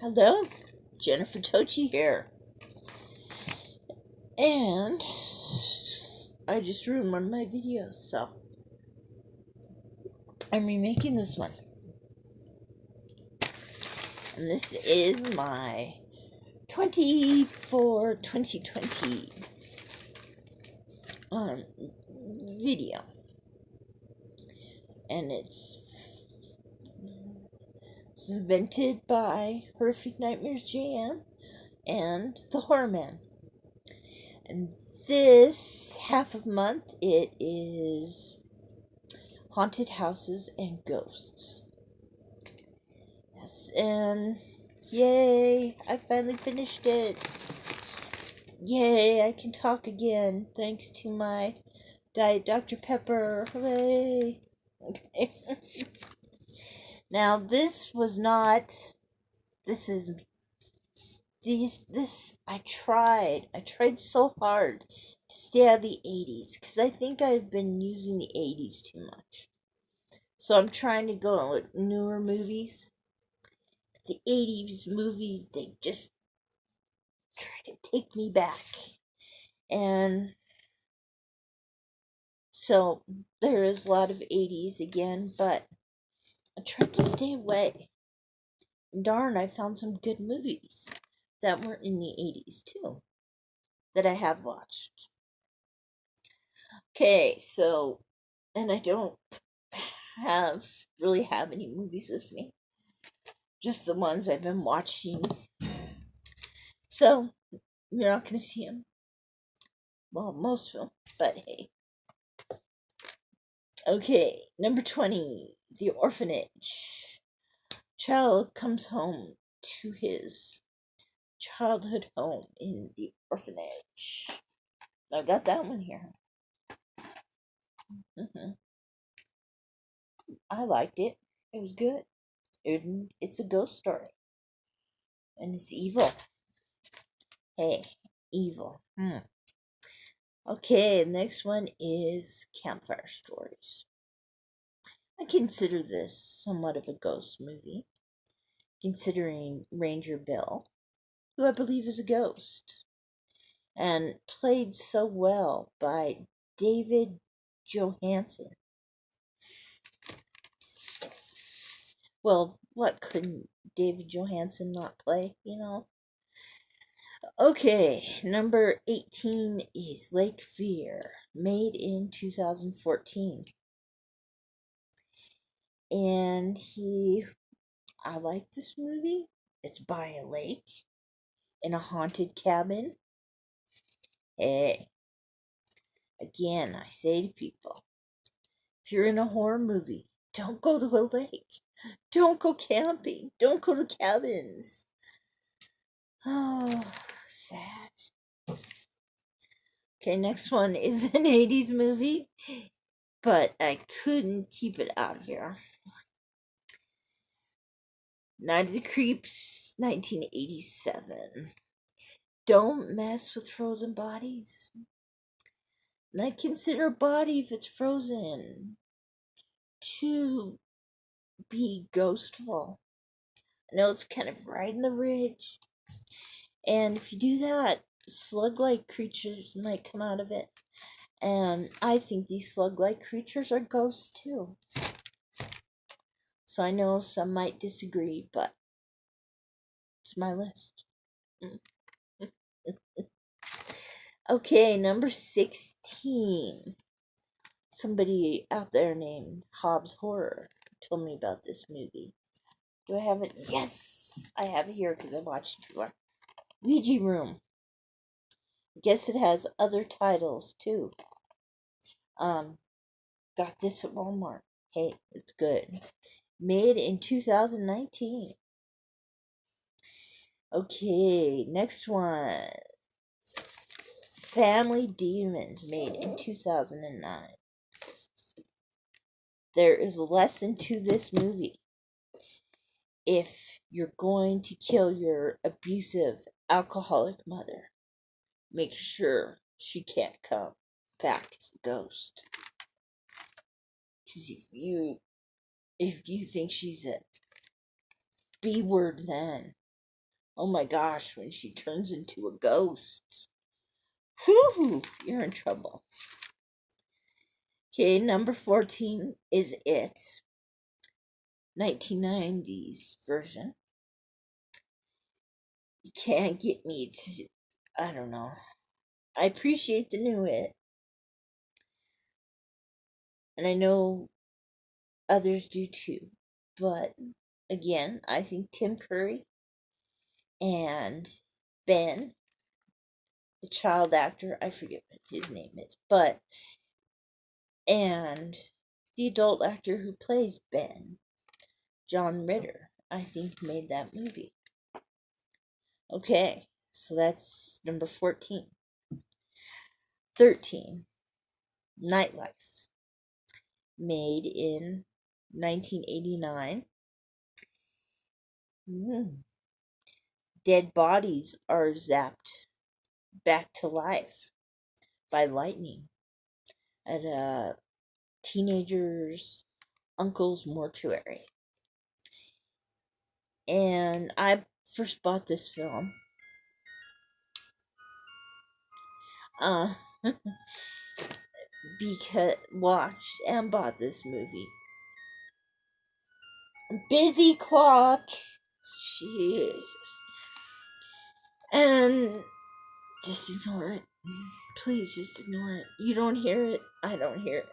Hello, Jennifer Tochi here. And I just ruined one of my videos, so I'm remaking this one. And this is my 2020 video. And it's invented by Horrific Nightmares JM and The Horror Man. And this half of month, it is haunted houses and ghosts. Yes, and yay, I finally finished it. Yay, I can talk again, thanks to my Diet Dr. Pepper. Hooray. Okay. Now, this I tried so hard to stay out of the 80s, because I think I've been using the 80s too much. So I'm trying to go with newer movies. The 80s movies, they just try to take me back. And so there is a lot of 80s again, but I tried to stay away. Darn, I found some good movies that were in the 80s too, that I have watched. Okay, so, and I don't really have any movies with me, just the ones I've been watching. So, you're not going to see them. Well, most of them, but hey. Okay, number 20, The Orphanage. Child comes home to his childhood home in the orphanage. I got that one here. I liked it. It was good. It's a ghost story. And it's evil. Hey, evil. Okay, next one is Campfire Stories. I consider this somewhat of a ghost movie, considering Ranger Bill, who I believe is a ghost, and played so well by David Johansen. Well, what couldn't David Johansen not play, you know? Okay, number 18 is Lake Fear, made in 2014. And I like this movie. It's by a lake, in a haunted cabin. Hey, again, I say to people, if you're in a horror movie, don't go to a lake. Don't go camping. Don't go to cabins. Oh, sad. Okay, next one is an 80s movie, but I couldn't keep it out of here. Night of the Creeps, 1987. Don't mess with frozen bodies. And I consider a body, if it's frozen, to be ghostful. I know it's kind of right in the ridge. And if you do that, slug-like creatures might come out of it. And I think these slug-like creatures are ghosts too. So I know some might disagree, but it's my list. Okay, number 16. Somebody out there named Hobbs Horror told me about this movie. Do I have it? Yes! I have it here because I watched it before. Ouija Room. I guess it has other titles too. Got this at Walmart. Hey, it's good. Made in 2019. Okay, next one. Family Demons, made in 2009. There is a lesson to this movie. If you're going to kill your abusive, alcoholic mother, make sure she can't come back as a ghost. Because if you think she's a B-word, then Oh my gosh, when she turns into a ghost. Whew, you're in trouble. Okay, number 14 is It. 1990s version. You can't get me to, I don't know. I appreciate the new It. And I know others do too. But again, I think Tim Curry and Ben, the child actor, I forget what his name is, and the adult actor who plays Ben, John Ritter, I think made that movie. Okay, so that's number 14. 13, Nightlife, made in 1989. Dead bodies are zapped back to life by lightning at a teenager's uncle's mortuary. And I first bought this film because watched and bought this movie. Busy clock. Jesus. And just ignore it. Please just ignore it. You don't hear it. I don't hear it.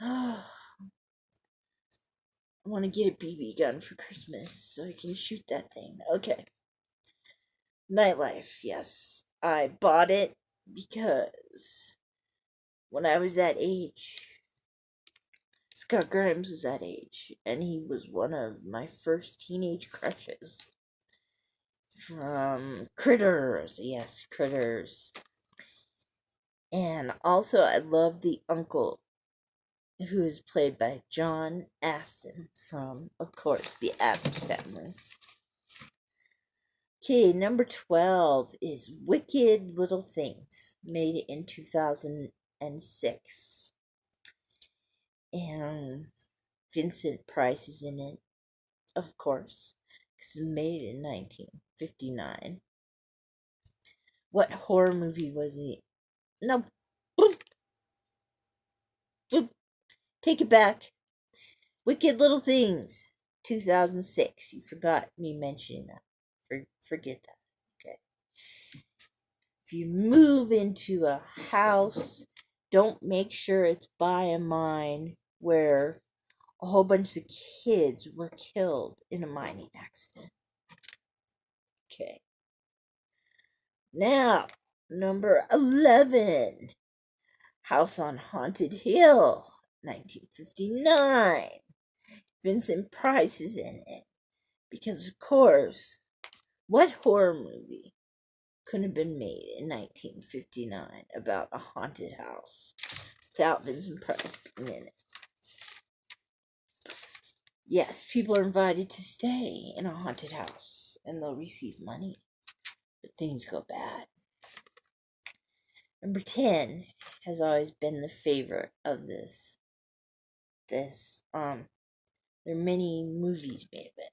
I want to get a BB gun for Christmas so I can shoot that thing. Okay. Nightlife, yes. I bought it because when I was that age, Scott Grimes was that age, and he was one of my first teenage crushes. From Critters, yes, Critters. And also, I love the uncle, who is played by John Astin from, of course, the Addams Family. Okay, number 12 is Wicked Little Things, made in 2006. And Vincent Price is in it, of course, because it was made in 1959. What horror movie was it? No, boop, boop. Take it back. Wicked Little Things, 2006. You forgot me mentioning that. Forget that. Okay. If you move into a house, don't make sure it's by a mine where a whole bunch of kids were killed in a mining accident. Okay. Now, number 11, House on Haunted Hill, 1959. Vincent Price is in it. Because, of course, what horror movie could have been made in 1959 about a haunted house without Vincent Price being in it? Yes, people are invited to stay in a haunted house and they'll receive money, but things go bad. Number 10 has always been the favorite of this. There are many movies made of it.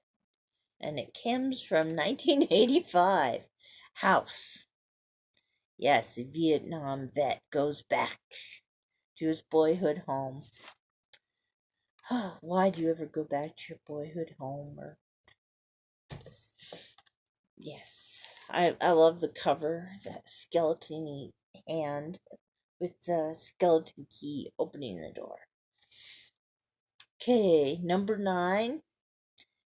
And it comes from 1985. House. Yes, a Vietnam vet goes back to his boyhood home. Why do you ever go back to your boyhood home? Yes, I love the cover, that skeleton hand with the skeleton key opening the door. Okay, number 9.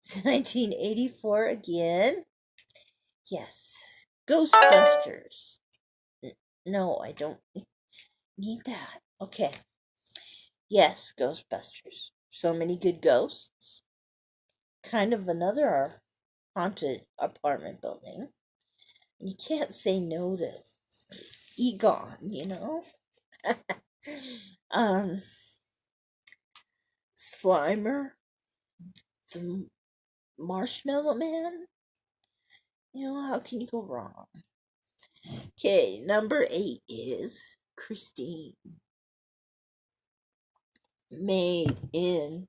It's 1984 again. Yes, Ghostbusters. No, I don't need that. Okay. Yes, Ghostbusters. So many good ghosts. Kind of another haunted apartment building. You can't say no to Egon, you know? Slimer, the Marshmallow Man. You know, how can you go wrong? Okay, number 8 is Christine. Made in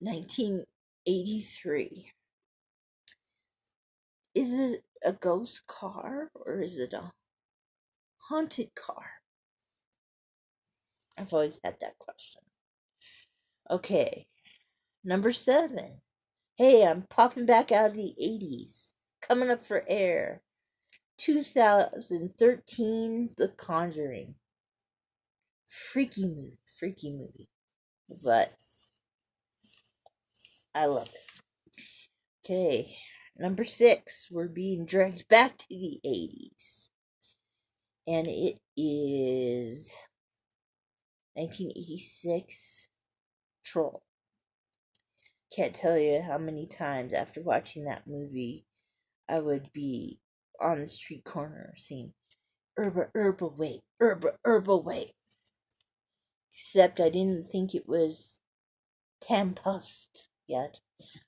1983. Is it a ghost car or is it a haunted car? I've always had that question. Okay, number 7. Hey, I'm popping back out of the 80s. Coming up for air. 2013, The Conjuring. Freaky movie. But I love it. Okay, number 6. We're being dragged back to the 80s. And it is 1986, Troll. Can't tell you how many times after watching that movie I would be on the street corner saying, Herba, wait, Herba, wait. Except I didn't think it was tampust yet.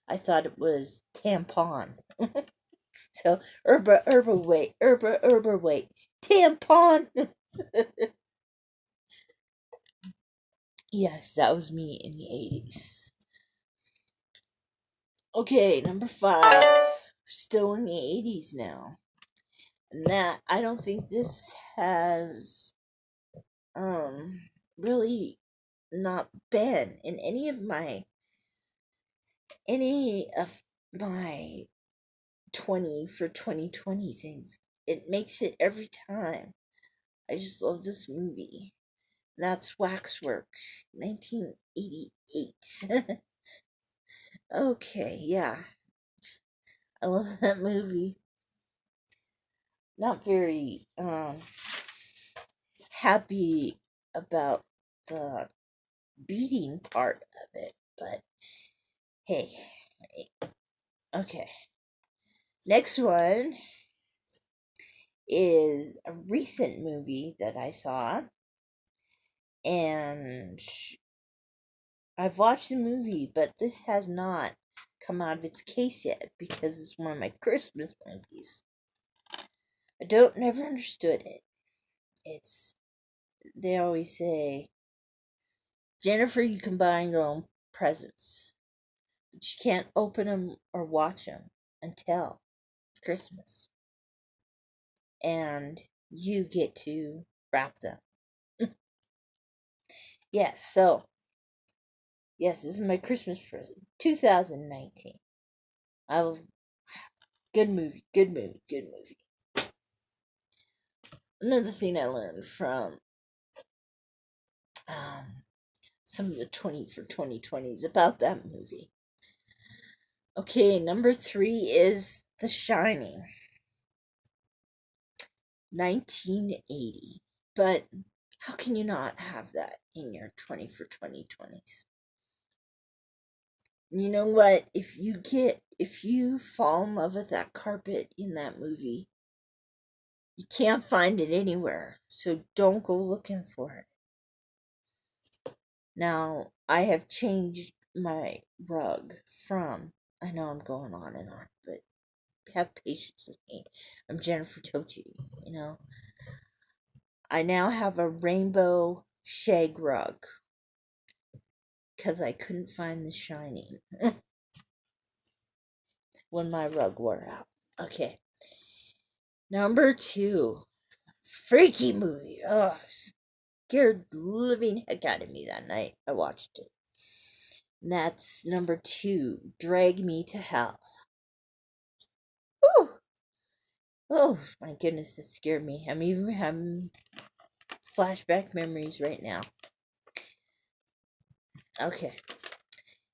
I thought it was tampon. So, Herba, wait, Herba, wait, tampon. Yes, that was me in the 80s. Okay, number 5. Still in the 80s now. And that, I don't think this has really not been in any of my 20 for 2020 things. It makes it every time. I just love this movie. And that's Waxwork, 1988. Okay, yeah. I love that movie. Not very happy about the beating part of it, but hey. Okay. Next one is a recent movie that I saw, and I've watched the movie, but this has not come out of its case yet because it's one of my Christmas movies. I never understood it. They always say, Jennifer, you can buy your own presents, but you can't open them or watch them until Christmas. And you get to wrap them. Yes, this is my Christmas present. 2019. I love good movie. Another thing I learned from some of the 20 for 2020s about that movie. Okay, number 3 is The Shining. 1980. But how can you not have that in your 20 for 2020s? You know what? If you fall in love with that carpet in that movie, you can't find it anywhere. So don't go looking for it. Now, I have changed my rug from, I know I'm going on and on, but have patience with me. I'm Jennifer Tochi, I now have a rainbow shag rug because I couldn't find The Shining when my rug wore out. Okay. Number 2. Freaky movie. Oh, scared the living heck out of me that night I watched it. And that's number 2. Drag Me to Hell. Whew. Oh, my goodness, that scared me. I'm even having flashback memories right now. Okay.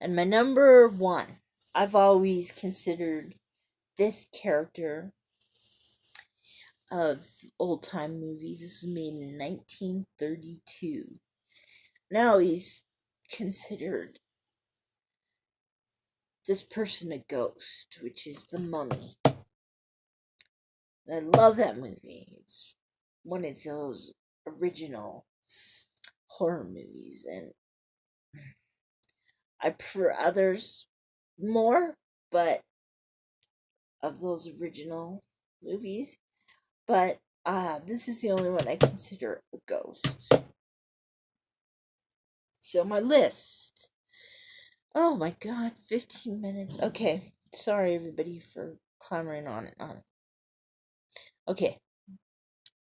And my number 1. I've always considered this character of old-time movies. This was made in 1932. Now he's considered this person a ghost, which is The Mummy. And I love that movie. It's one of those original horror movies, and I prefer others more, but of those original movies. But this is the only one I consider a ghost. So my list. Oh my god, 15 minutes. Okay, sorry everybody for clamoring on and on. Okay,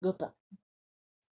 goodbye.